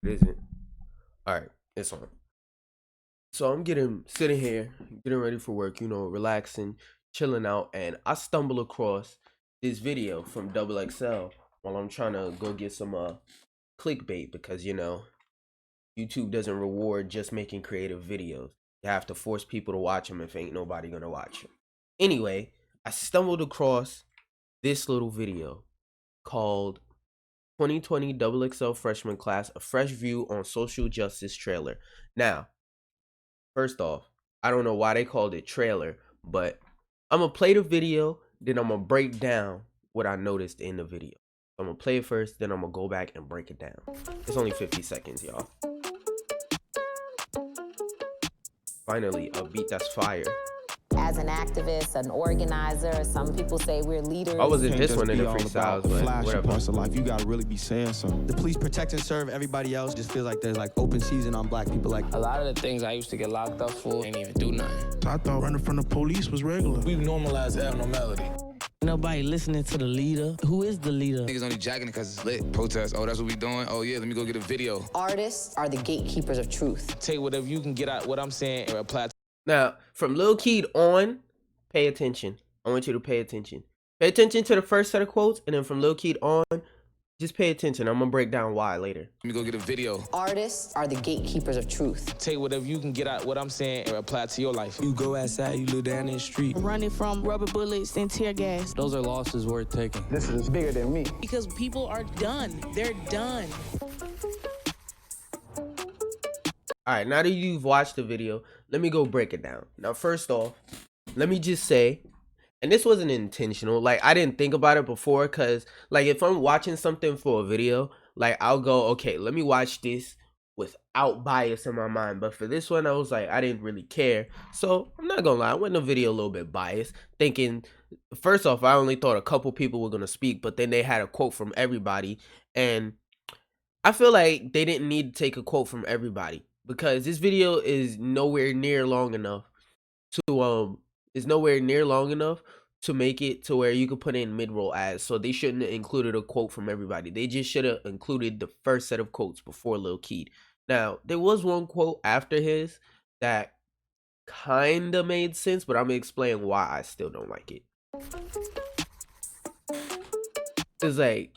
It isn't. All right, it's on. So I'm sitting here, getting ready for work, relaxing, chilling out, and I stumble across this video from Double XL while I'm trying to go get some clickbait because YouTube doesn't reward just making creative videos. You have to force people to watch them if ain't nobody gonna watch them. Anyway, I stumbled across this little video called 2020 XXL Freshman Class, a fresh view on social justice trailer. Now, first off, I don't know why they called it trailer, but I'm gonna play the video, then I'm gonna break down what I noticed in the video. I'm gonna play it first, then I'm gonna go back and break it down. It's only 50 seconds, y'all. Finally, a beat that's fire. As an activist, an organizer, some people say we're leaders. I wasn't this one in the freestyles, but whatever. Parts of life, you gotta really be saying something. The police protect and serve everybody else. Just feels like there's like open season on black people. Like a lot of the things I used to get locked up for ain't even do nothing. I thought running from the police was regular. We've normalized abnormality. Nobody listening to the leader. Who is the leader? Niggas only jacking it because it's lit. Protest. Oh, that's what we doing? Oh, yeah, let me go get a video. Artists are the gatekeepers of truth. Take whatever you can get out what I'm saying and apply to. Now, from Lil Keed on, pay attention. I want you to pay attention. Pay attention to the first set of quotes, and then from Lil Keed on, just pay attention. I'm gonna break down why later. Let me go get a video. Artists are the gatekeepers of truth. Take whatever you can get out what I'm saying and apply to your life. You go outside, you look down in the street. Running from rubber bullets and tear gas. Those are losses worth taking. This is bigger than me. Because people are done. They're done. All right, now that you've watched the video, let me go break it down. Now, first off, let me just say, and this wasn't intentional, like I didn't think about it before, because like if I'm watching something for a video, like I'll go, okay, let me watch this without bias in my mind. But for this one, I was like, I didn't really care. So I'm not gonna lie, I went in the video a little bit biased, thinking, first off, I only thought a couple people were gonna speak, but then they had a quote from everybody, and I feel like they didn't need to take a quote from everybody, because this video is nowhere near long enough to make it to where you could put in mid-roll ads. So they shouldn't have included a quote from everybody. They just should have included the first set of quotes before Lil Keed. Now, there was one quote after his that kind of made sense, but I'm gonna explain why I still don't like it. It's like,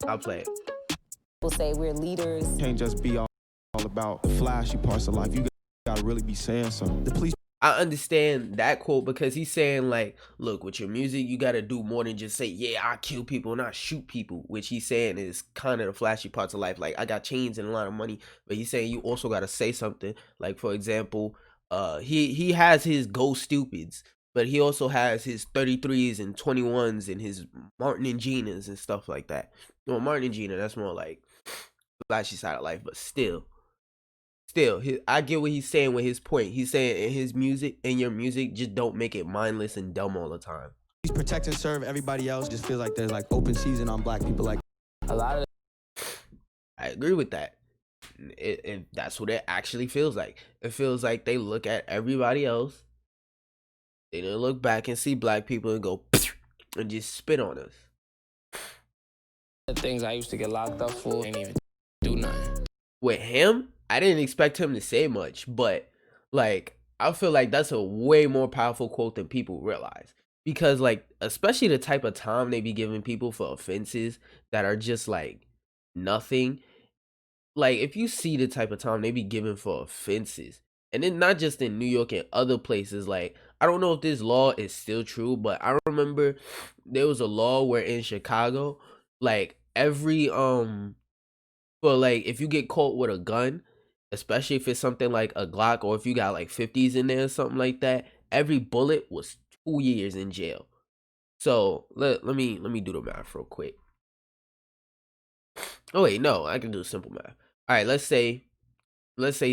I'll play it. People say we're leaders. Can't just be all about the flashy parts of life. You gotta really be saying something. The police. I understand that quote because he's saying like, look, with your music, you got to do more than just say, yeah, I kill people and I shoot people, which he's saying is kind of the flashy parts of life. Like, I got chains and a lot of money, but he's saying you also got to say something. Like, for example, he has his Go Stupids, but he also has his 33s and 21s and his Martin and Gina's and stuff like that. Well, Martin and Gina, that's more like flashy side of life, but still, I get what he's saying with his point. He's saying in his music, in your music, just don't make it mindless and dumb all the time. He's protect and serve everybody else. Just feels like there's like open season on black people. Like A lot of I agree with that. That's what it actually feels like. It feels like they look at everybody else, they don't look back and see black people and go and just spit on us. the things I used to get locked up for ain't even do nothing. With him, I didn't expect him to say much, but like I feel like that's a way more powerful quote than people realize, because like especially the type of time they be giving people for offenses that are just like nothing. Like if you see the type of time they be giving for offenses, and then not just in New York and other places, like I don't know if this law is still true, but I remember there was a law where in Chicago, like every for like if you get caught with a gun, especially if it's something like a Glock or if you got like 50s in there or something like that, every bullet was 2 years in jail. So let me do the math real quick. Oh wait, no, I can do simple math. All right, let's say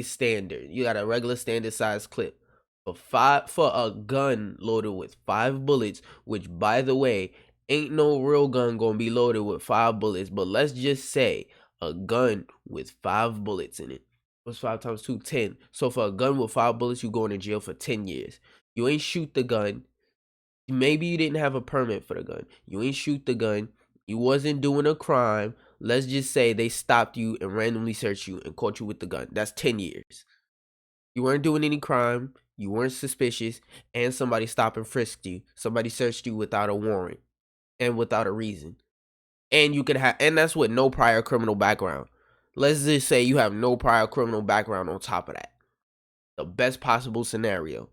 standard. You got a regular standard size clip for a gun loaded with 5 bullets, which by the way, ain't no real gun gonna be loaded with 5 bullets, but let's just say a gun with 5 bullets in it. What's 5 times 2? 10. So for a gun with 5 bullets, you going to jail for 10 years. You ain't shoot the gun. Maybe you didn't have a permit for the gun. You ain't shoot the gun. You wasn't doing a crime. let's just say they stopped you and randomly searched you and caught you with the gun. That's 10 years. You weren't doing any crime. You weren't suspicious. And somebody stopped and frisked you. Somebody searched you without a warrant and without a reason. And you could have, and that's with no prior criminal background. Let's just say you have no prior criminal background on top of that. The best possible scenario.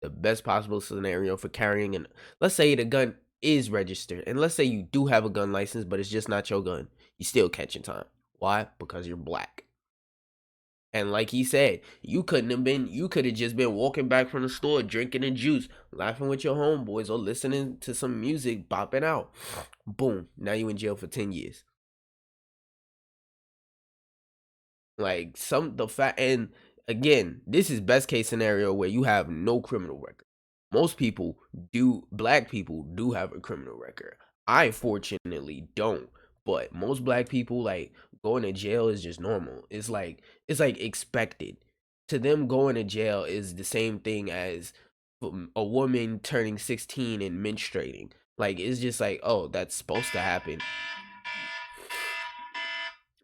The best possible scenario for carrying an, let's say the gun is registered. And let's say you do have a gun license, but it's just not your gun. You still catching time. Why? Because you're black. And like he said, you could have just been walking back from the store, drinking a juice, laughing with your homeboys, or listening to some music, bopping out. Boom. Now you in jail for 10 years. Like and again, this is best case scenario where you have no criminal record. Most people black people do have a criminal record. I fortunately don't. But most black people, like, going to jail is just normal. It's like expected. To them, going to jail is the same thing as a woman turning 16 and menstruating. Like, it's just like, oh, that's supposed to happen.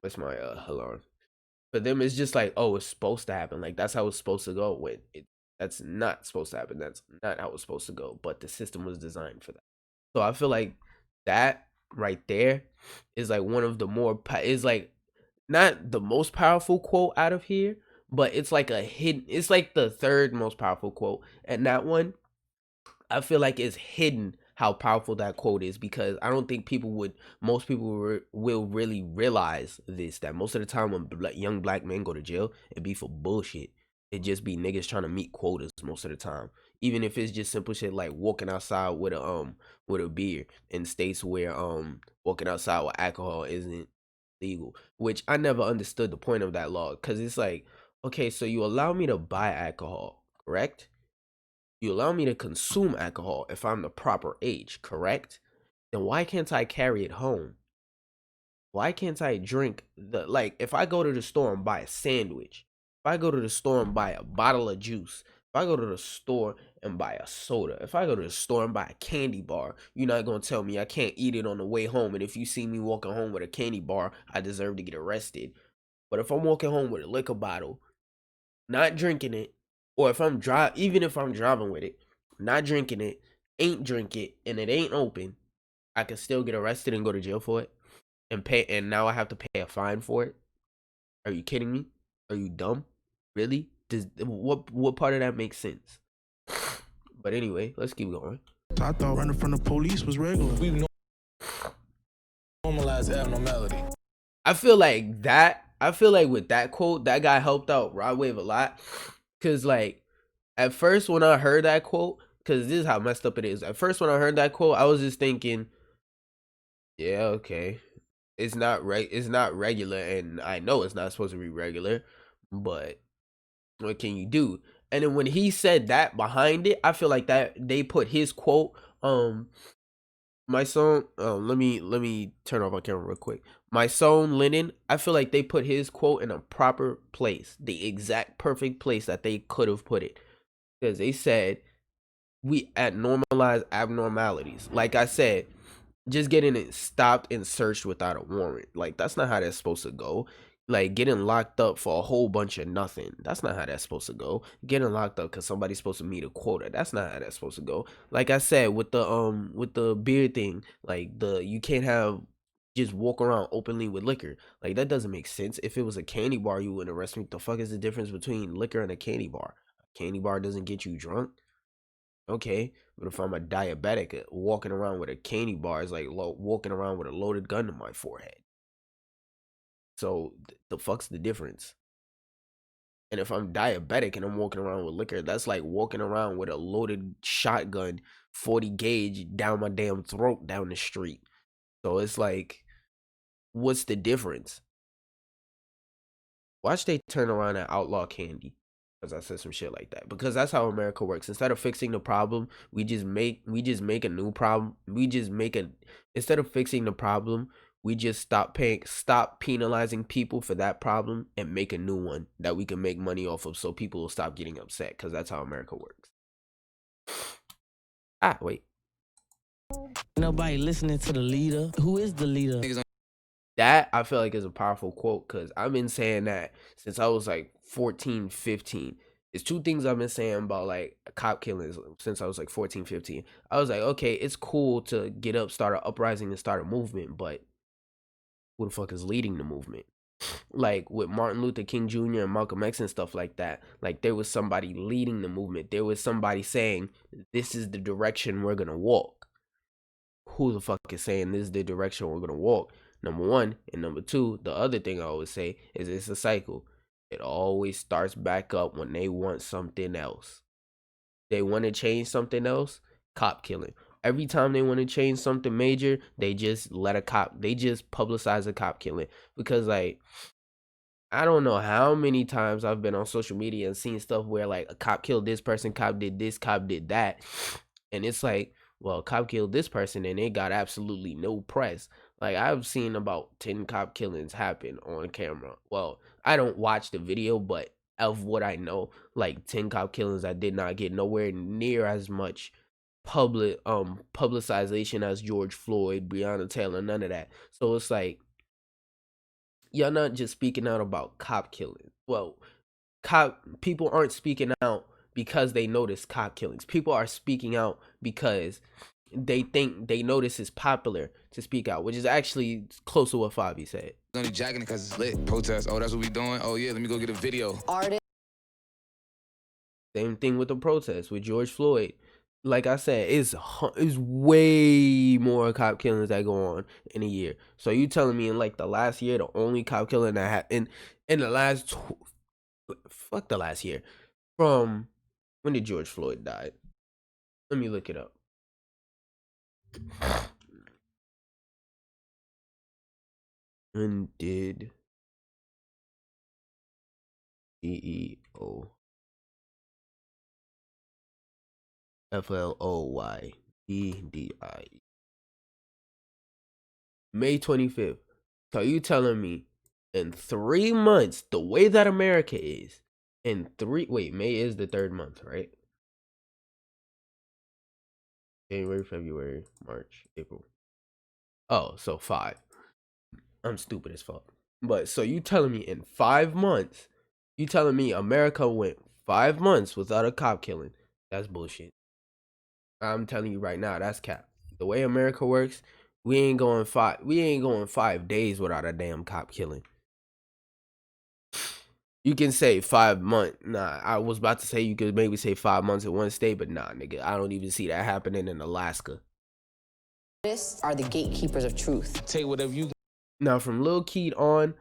What's my alarm? For them, it's just like, oh, it's supposed to happen. Like, that's how it's supposed to go. That's not supposed to happen. That's not how it's supposed to go. But the system was designed for that. So I feel like that right there is like one of the more is like not the most powerful quote out of here, but it's like a hidden, it's like the third most powerful quote. And that one, I feel like is hidden how powerful that quote is, because I don't think most people will really realize this, that most of the time when young black men go to jail, it be for bullshit. It just be niggas trying to meet quotas most of the time. Even if it's just simple shit like walking outside with a beer in states where walking outside with alcohol isn't legal. Which I never understood the point of that law, because it's like, okay, so you allow me to buy alcohol, correct? You allow me to consume alcohol if I'm the proper age, correct? Then why can't I carry it home? Why can't I drink like, if I go to the store and buy a sandwich, if I go to the store and buy a bottle of juice, if I go to the store and buy a soda, if I go to the store and buy a candy bar, you're not going to tell me I can't eat it on the way home. And if you see me walking home with a candy bar, I deserve to get arrested. But if I'm walking home with a liquor bottle, not drinking it, or if even if I'm driving with it, not drinking it, ain't drink it, and it ain't open, I can still get arrested and go to jail for it and pay, and now I have to pay a fine for it. Are you kidding me? Are you dumb? Really? What part of that makes sense? But anyway, let's keep going. I thought running from the police was regular. We normalize abnormality. I feel like with that quote, that guy helped out Rod Wave a lot. Cause like, at first when I heard that quote, cause this is how messed up it is. At first when I heard that quote, I was just thinking, yeah, okay, it's not regular, and I know it's not supposed to be regular, but what can you do? And then when he said that behind it, I feel like that they put his quote, my song, let me turn off my camera real quick. My song Lennon, I feel like they put his quote in a proper place, the exact perfect place that they could have put it, because they said we normalize abnormalities. Like I said, just getting it stopped and searched without a warrant, like that's not how that's supposed to go. Like getting locked up for a whole bunch of nothing, that's not how that's supposed to go. Getting locked up because somebody's supposed to meet a quota, that's not how that's supposed to go. Like I said, with the beer thing, like you can't have just walk around openly with liquor. Like that doesn't make sense. If it was a candy bar, you wouldn't arrest me. The fuck is the difference between liquor and a candy bar? A candy bar doesn't get you drunk. Okay, but if I'm a diabetic, walking around with a candy bar is like walking around with a loaded gun to my forehead. So the fuck's the difference? And if I'm diabetic and I'm walking around with liquor, that's like walking around with a loaded shotgun, 40 gauge down my damn throat down the street. So it's like, what's the difference? Watch they turn around and outlaw candy, because I said some shit like that. Because that's how America works. Instead of fixing the problem, we just make a new problem. Instead of fixing the problem, we just stop penalizing people for that problem and make a new one that we can make money off of, so people will stop getting upset, because that's how America works. Wait. Nobody listening to the leader. Who is the leader? That I feel like is a powerful quote because I've been saying that since I was like 14, 15. It's two things I've been saying about like cop killings since I was like 14, 15. I was like, okay, it's cool to get up, start an uprising and start a movement, but who the fuck is leading the movement? Like with Martin Luther King Jr. and Malcolm X and stuff like that. Like there was somebody leading the movement. There was somebody saying, this is the direction we're gonna walk. Who the fuck is saying this is the direction we're gonna walk? Number one. And number two, the other thing I always say is it's a cycle. It always starts back up when they want something else. They want to change something else, cop killing. Every time they want to change something major, they just publicize a cop killing. Because like, I don't know how many times I've been on social media and seen stuff where like a cop killed this person, cop did this, cop did that. And it's like, well, cop killed this person and it got absolutely no press. Like I've seen about 10 cop killings happen on camera. Well, I don't watch the video, but of what I know, like 10 cop killings that did not get nowhere near as much publicization as George Floyd, Breonna Taylor, none of that. So it's like, y'all not just speaking out about cop killing. Well, people aren't speaking out because they notice cop killings. People are speaking out because they think they notice it's popular to speak out, which is actually close to what Fabi said. Only jacking it because it's lit. Protest. Oh, that's what we doing? Oh, yeah, let me go get a video. Artists. Same thing with the protest with George Floyd. Like I said, it's way more cop killings that go on in a year. So you telling me in like the last year, the only cop killing that happened in the last fuck the last year, from when did George Floyd die? Let me look it up. When did FLOYDDI May 25th. So you telling me in 3 months, the way that America is, May is the 3rd month, right? January, February, March, April. Oh, so 5. I'm stupid as fuck. But so you telling me in 5 months, you telling me America went 5 months without a cop killing? That's bullshit. I'm telling you right now, that's cap. The way America works, we ain't going 5 days without a damn cop killing. You can say 5 months. Nah, I was about to say you could maybe say 5 months in one state, but nah, nigga, I don't even see that happening in Alaska. Artists are the gatekeepers of truth. Take whatever you. Now, from Lil Keed on,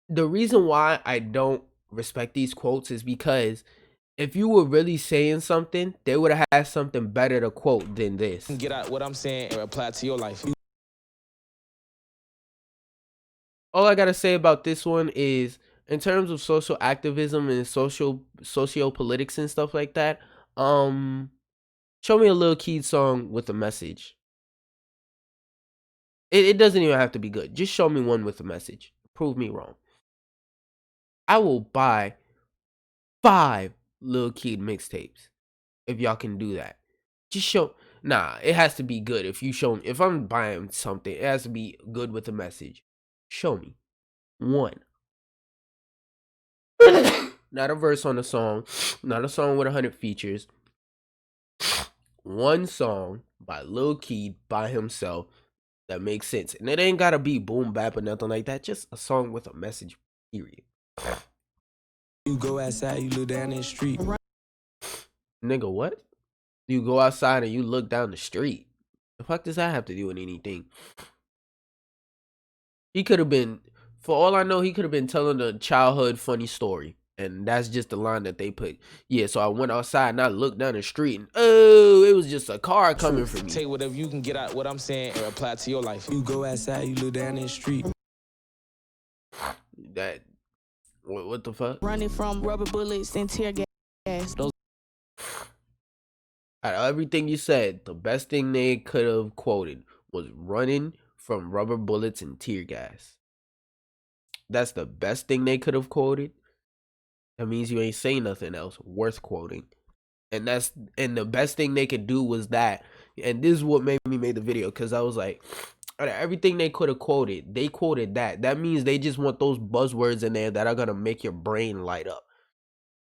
the reason why I don't respect these quotes is because if you were really saying something, they would have had something better to quote than this. Get out what I'm saying and apply it to your life. All I gotta say about this one is, in terms of social activism and socio-politics and stuff like that, show me a Lil Keed song with a message. It doesn't even have to be good. Just show me one with a message. Prove me wrong. I will buy 5 Lil Keed mixtapes if y'all can do that. Just show. Nah, it has to be good. If I'm buying something, it has to be good with a message. Show me one. Not a verse on a song, not a song with 100 features. One song by Lil Keed by himself that makes sense. And it ain't gotta be boom bap or nothing like that. Just a song with a message, period. You go outside, you look down the street. Nigga, what? You go outside and you look down the street. The fuck does that have to do with anything? He could have been, for all I know, he could have been telling a childhood funny story. And that's just the line that they put. Yeah, so I went outside and I looked down the street and oh, it was just a car coming for me. Take whatever you can get out what I'm saying and apply it to your life. You go outside, you look down the street. That, what the fuck? Running from rubber bullets and tear gas. Out of everything you said, the best thing they could have quoted was running from rubber bullets and tear gas. That's the best thing they could have quoted. That means you ain't saying nothing else worth quoting. And the best thing they could do was that. And this is what made me make the video, because I was like, out of everything they could have quoted, they quoted that. That means they just want those buzzwords in there that are gonna make your brain light up.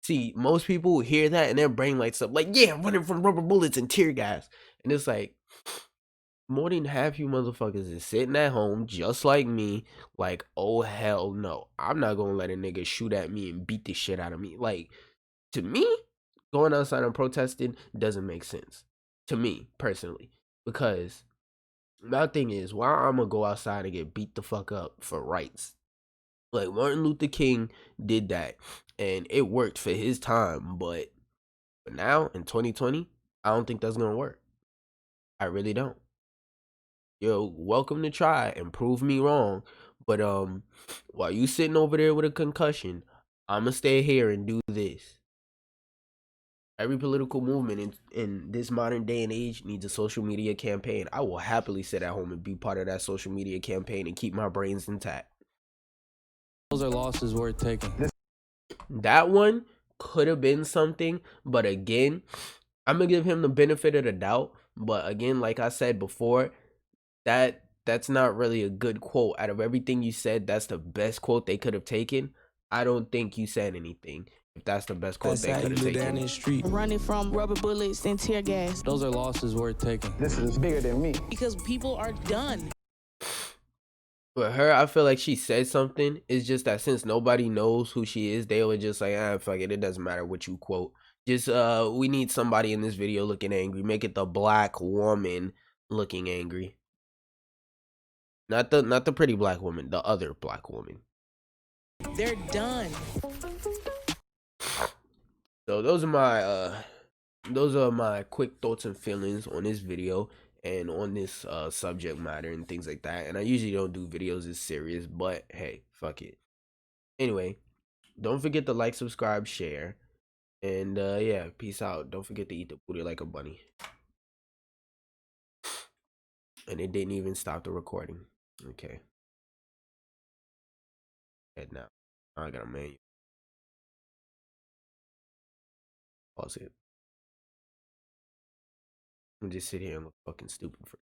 See, most people hear that and their brain lights up like, yeah, running from rubber bullets and tear gas. And it's like, more than half you motherfuckers is sitting at home just like me, like, oh hell no, I'm not gonna let a nigga shoot at me and beat the shit out of me. Like, to me, going outside and protesting doesn't make sense to me personally, because my thing is, why I'm gonna go outside and get beat the fuck up for rights? Like, Martin Luther King did that and it worked for his time, but now in 2020, I don't think that's gonna work. I really don't. You're welcome to try and prove me wrong, but while you sitting over there with a concussion, I'ma stay here and do this. Every political movement in this modern day and age needs a social media campaign. I will happily sit at home and be part of that social media campaign and keep my brains intact. Those are losses worth taking. That one could have been something, but again, I'm gonna give him the benefit of the doubt. But again, like I said before, that's not really a good quote. Out of everything you said, that's the best quote they could have taken. I don't think you said anything if that's the best quote they could have Down taken. in the street. Running from rubber bullets and tear gas. Those are losses worth taking. This is bigger than me. Because people are done. But her, I feel like she said something. It's just that since nobody knows who she is, they were just like, fuck it. It doesn't matter what you quote. Just, we need somebody in this video looking angry. Make it the black woman looking angry. Not the pretty black woman, the other black woman. They're done. So those are my quick thoughts and feelings on this video and on this subject matter and things like that. And I usually don't do videos this serious, but hey, fuck it. Anyway, don't forget to like, subscribe, share, and yeah, peace out. Don't forget to eat the booty like a bunny. And it didn't even stop the recording. Okay. Head now. I got a menu. Pause it. I'm just sit here and look fucking stupid for